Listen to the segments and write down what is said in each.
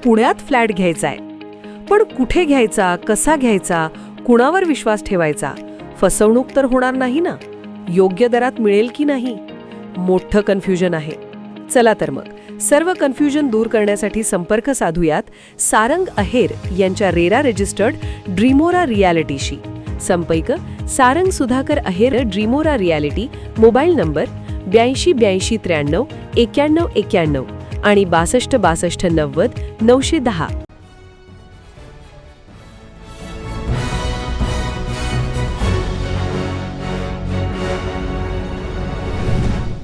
पुण्यात फ्लॅट घ्यायचा आहे. पण कुठे घ्यायचा, कसा घ्यायचा, कुणावर विश्वास ठेवायचा? फसवणूक तर होणार नाही ना? योग्य दरात मिळेल की नाही? मोठं कन्फ्युजन आहे. चला तर मग सर्व कन्फ्युजन दूर करण्यासाठी संपर्क साधूयात सारंग अहेर यांच्या रेरा रजिस्टर्ड ड्रीमोरा रियालिटीशी. संपर्क सारंग सुधाकर अहेर, ड्रीमोरा रियालिटी. मोबाईल नंबर 82 83 93 91 आणि 62 62 90 910.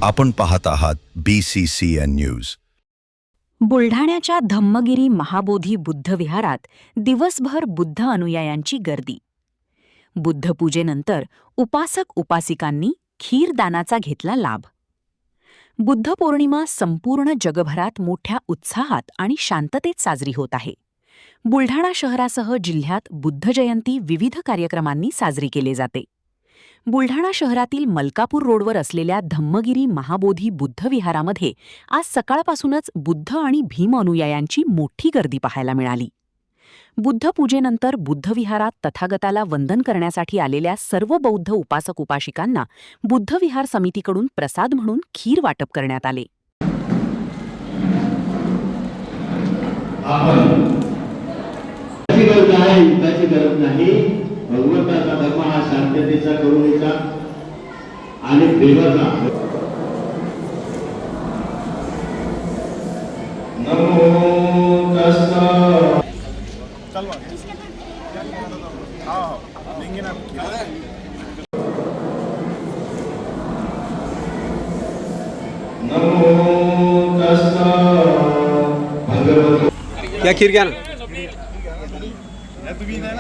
आपण पाहत आहात BCCN न्यूज. बुलढाण्याच्या धम्मगिरी महाबोधी बुद्ध विहारात दिवसभर बुद्ध अनुयायांची गर्दी. बुद्धपूजेनंतर उपासक उपासिकांनी खीरदानाचा घेतला लाभ. बुद्ध पौर्णिमा संपूर्ण जगभरात मोठ्या उत्साहात आणि शांततेत साजरी होत आहे. बुलढाणा शहरासह जिल्ह्यात बुद्ध जयंती विविध कार्यक्रमांनी साजरी केली जाते. बुलढाणा शहरातील मलकापूर रोडवर असलेल्या धम्मगिरी महाबोधी बुद्ध विहारामध्ये आज सकाळपासूनच बुद्ध आणि भीम अनुयायांची मोठी गर्दी पाहायला मिळाली. बुद्ध पूजेनंतर बुद्ध विहारात तथागताला वंदन करण्यासाठी आलेल्या सर्व बौद्ध उपासक उपासिकांना बुद्ध विहार समितीकडून प्रसाद म्हणून खीर वाटप करण्यात आले. गरज नाही. भगवंताचा धर्म हा शांततेचा, करुणेचा आणि प्रेमाचा. नमो तस्सा. नमो तस्सा भगवतो. क्या खीर क्या ना? तुम्ही